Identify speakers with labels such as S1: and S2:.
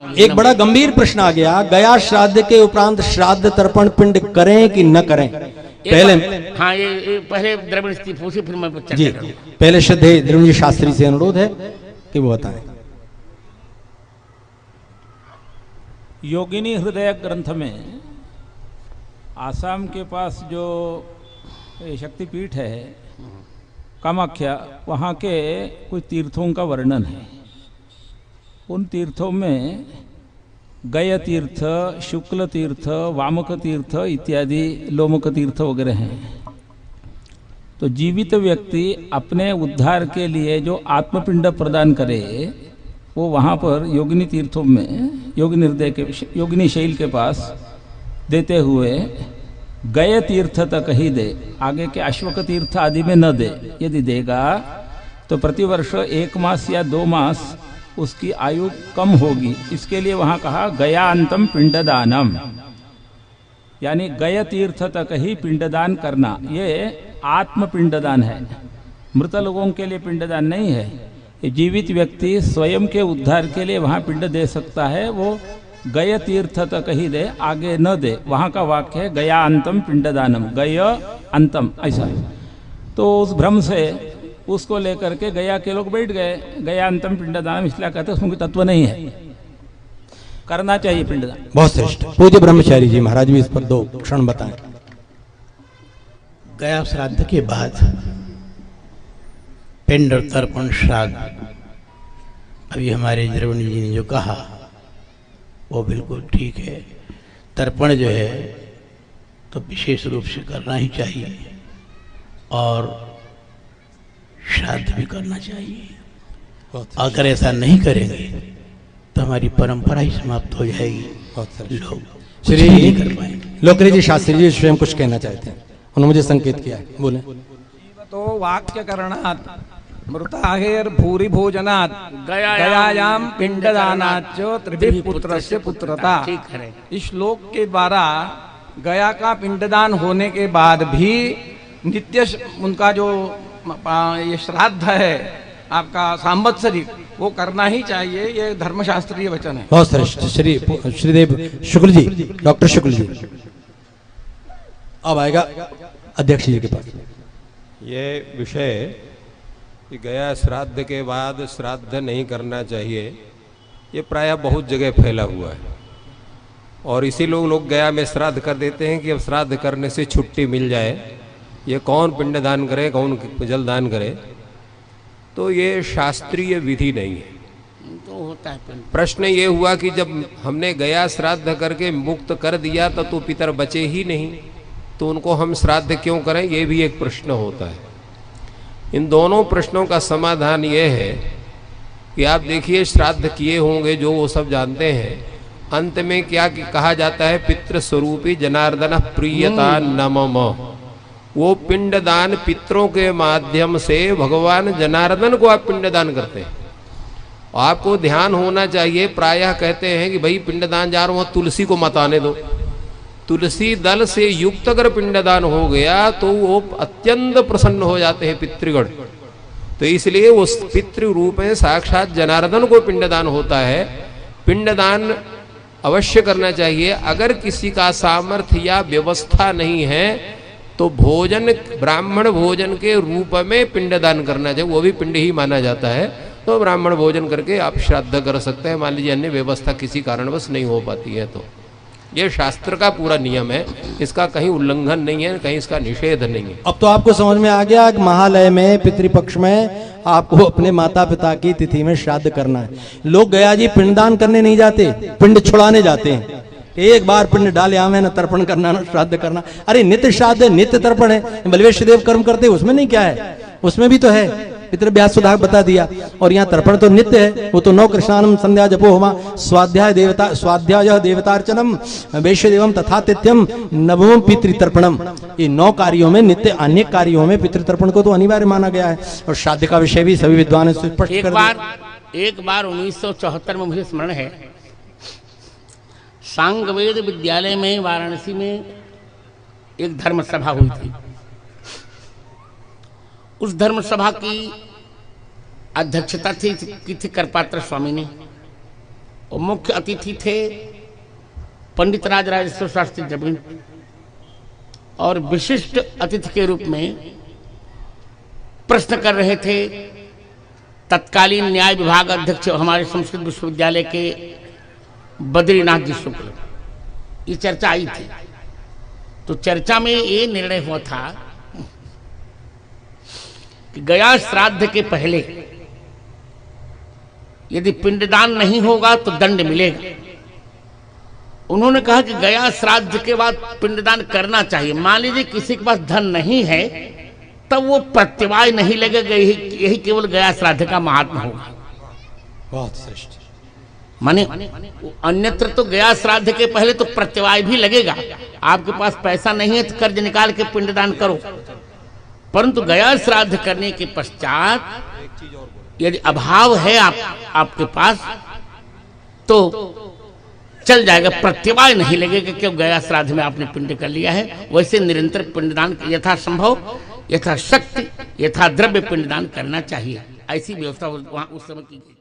S1: एक बड़ा गंभीर प्रश्न आ गया, गया श्राद्ध के उपरांत श्राद्ध तर्पण पिंड करें कि न करें। पहले
S2: हाँ ये पहले द्रविड़ स्त्री पूछी, फिर मैं चर्चा
S1: जी
S2: करूंगा।
S1: पहले श्रद्धेय द्रविड़ शास्त्री से अनुरोध है कि वो बताएं।
S3: योगिनी हृदय ग्रंथ में आसाम के पास जो शक्तिपीठ है कामाख्या, वहाँ के कुछ तीर्थों का वर्णन है। उन तीर्थों में गय तीर्थ, शुक्ल तीर्थ, वामक तीर्थ इत्यादि, लोमक तीर्थ वगैरह हैं। तो जीवित व्यक्ति अपने उद्धार के लिए जो आत्मपिंड प्रदान करे वो वहाँ पर योगिनी तीर्थों में योगिनी हृदय के योगिनी शैल के पास देते हुए गय तीर्थ तक ही दे, आगे के अश्वक तीर्थ आदि में न दे। यदि देगा तो प्रतिवर्ष 1 मास या 2 मास उसकी आयु कम होगी। इसके लिए वहाँ कहा गयान्तम पिंडदानम, यानी गय तीर्थ तक ही पिंडदान करना। ये आत्म पिंडदान है, मृत लोगों के लिए पिंडदान नहीं है। ये जीवित व्यक्ति स्वयं के उद्धार के लिए वहाँ पिंड दे सकता है, वो गय तीर्थ तक ही दे, आगे न दे। वहाँ का वाक्य है गया अंतम पिंडदानम, गय अंतम, ऐसा। तो उस भ्रम से उसको लेकर के गया के लोग बैठ गए, गया अंतम पिंडदानम इसलिए कहते हैं, उसमें कोई तत्व नहीं है, करना चाहिए पिंडदान।
S1: बहुत श्रेष्ठ। पूज्य ब्रह्मचारी जी महाराज भी इस पर 2 क्षण बताएं।
S4: गया श्राद्ध के बाद पिंड और तर्पण श्राद्ध, अभी हमारे द्रविड़ जी ने जो कहा वो बिल्कुल ठीक है। तर्पण जो है तो विशेष रूप से करना ही चाहिए और श्राद्ध भी करना चाहिए। अगर ऐसा नहीं करेंगे तो हमारी परंपरा ही समाप्त हो जाएगी, लोग
S1: श्री
S4: नहीं कर पाएंगे।
S1: लोकरी जी शास्त्री जी स्वयं कुछ कहना चाहते हैं, उन्होंने मुझे संकेत किया है, बोले।
S5: तो वाक्य करणात् मृताहेर भूरि भोजनात् गयायाम पिंडदानाच्च त्रिभिः पुत्रस्य पुत्रता।
S2: ठीक है।
S5: इस श्लोक के द्वारा गया का पिंडदान होने के बाद भी नित्य उनका जो ये श्राद्ध है आपका सांवत्सरिक, वो करना ही चाहिए। ये धर्मशास्त्रीय वचन है।
S1: बहुत श्रेष्ठ। श्रीदेव शुक्ल जी, डॉक्टर शुक्ल जी, अब आएगा अध्यक्ष जी के पास।
S6: ये विषय कि गया श्राद्ध के बाद श्राद्ध नहीं करना चाहिए, ये प्रायः बहुत जगह फैला हुआ है और इसी लोग गया में श्राद्ध कर देते हैं कि अब श्राद्ध करने से छुट्टी मिल जाए। ये कौन पिंडदान करे, कौन जलदान करे, तो ये शास्त्रीय विधि नहीं है।
S2: तो होता है
S6: प्रश्न ये हुआ कि जब हमने गया श्राद्ध करके मुक्त कर दिया तो पितर बचे ही नहीं, तो उनको हम श्राद्ध क्यों करें, ये भी एक प्रश्न होता है। इन दोनों प्रश्नों का समाधान ये है कि आप देखिए श्राद्ध किए होंगे जो वो सब जानते हैं, अंत में क्या कहा जाता है, पितृस्वरूपी जनार्दन प्रियता नमम। वो पिंडदान पितरों के माध्यम से भगवान जनार्दन को आप पिंडदान करते हैं। आपको ध्यान होना चाहिए, प्रायः कहते हैं कि भाई पिंडदान जा रहा हूँ तुलसी को मत आने दो। तुलसी दल से युक्त अगर पिंडदान हो गया तो वो अत्यंत प्रसन्न हो जाते हैं पितृगण। तो इसलिए वो पितृ रूप में साक्षात जनार्दन को पिंडदान होता है। पिंडदान अवश्य करना चाहिए। अगर किसी का सामर्थ्य या व्यवस्था नहीं है तो भोजन, ब्राह्मण भोजन के रूप में पिंडदान करना चाहिए, वो भी पिंड ही माना जाता है। तो ब्राह्मण भोजन करके आप श्राद्ध कर सकते हैं। मान लीजिए अन्य व्यवस्था किसी कारणवश नहीं हो पाती है, तो ये शास्त्र का पूरा नियम है, इसका कहीं उल्लंघन नहीं है, कहीं इसका निषेध नहीं है।
S1: अब तो आपको समझ में आ गया कि महालय में पितृपक्ष में आपको अपने माता पिता की तिथि में श्राद्ध करना है। लोग गया जी पिंडदान करने नहीं जाते, पिंड छुड़ाने जाते हैं। एक बार पिंड डाले आवे न तर्पण करना न श्राद्ध करना। अरे नित्य श्राद्ध है, नित्य तर्पण है। बलवेश देव कर्म करते, उसमें नहीं क्या है, उसमें भी तो है। पितृव्यास सुधार बता दिया। और यहाँ तर्पण तो नित्य है, वो तो 9 कृष्णानम संध्या जपो होमा स्वाध्याय देवतार्चनम वैश्य देवम तथा तिथ्यम नवम पितृतर्पणम। ये 9 कार्यों में, नित्य अन्य कार्यों में पितृतर्पण को तो अनिवार्य माना गया है। और श्राद्ध का विषय भी सभी विद्वान स्पष्ट कर दिया।
S2: एक बार 1974 में मुझे स्मरण है, सांगवेद विद्यालय में वाराणसी में एक धर्म सभा हुई थी। उस धर्म सभा की अध्यक्षता की थी करपात्र स्वामी ने। और मुख्य अतिथि थे पंडित राजराजेश्वर शास्त्री जमीन, और विशिष्ट अतिथि के रूप में प्रश्न कर रहे थे तत्कालीन न्याय विभाग अध्यक्ष हमारे संस्कृत विश्वविद्यालय के बद्रीनाथ जी शुक्ल। ये चर्चा आई थी, तो चर्चा में ये निर्णय हुआ था कि गया श्राद्ध के पहले यदि पिंडदान नहीं होगा तो दंड मिलेगा। उन्होंने कहा कि गया श्राद्ध के बाद पिंडदान करना चाहिए। मान लीजिए किसी के पास धन नहीं है तब वो प्रत्यवाय नहीं लगेगा, यही केवल गया श्राद्ध का महात्मा होगा।
S1: बहुत श्रेष्ठ।
S2: माने अन्यत्र तो गया श्राद्ध के पहले तो प्रत्यवाय भी लगेगा। आपके पास पैसा नहीं है तो कर्ज निकाल के पिंडदान करो, परंतु गया श्राद्ध करने के पश्चात यदि अभाव है आपके पास तो चल जाएगा, प्रत्यवाय नहीं लगेगा क्यों गया श्राद्ध में आपने पिंड कर लिया है। वैसे निरंतर पिंडदान यथासंभव, यथाशक्ति, यथा द्रव्य पिंडदान करना चाहिए। ऐसी व्यवस्था वहां उस समय की गई।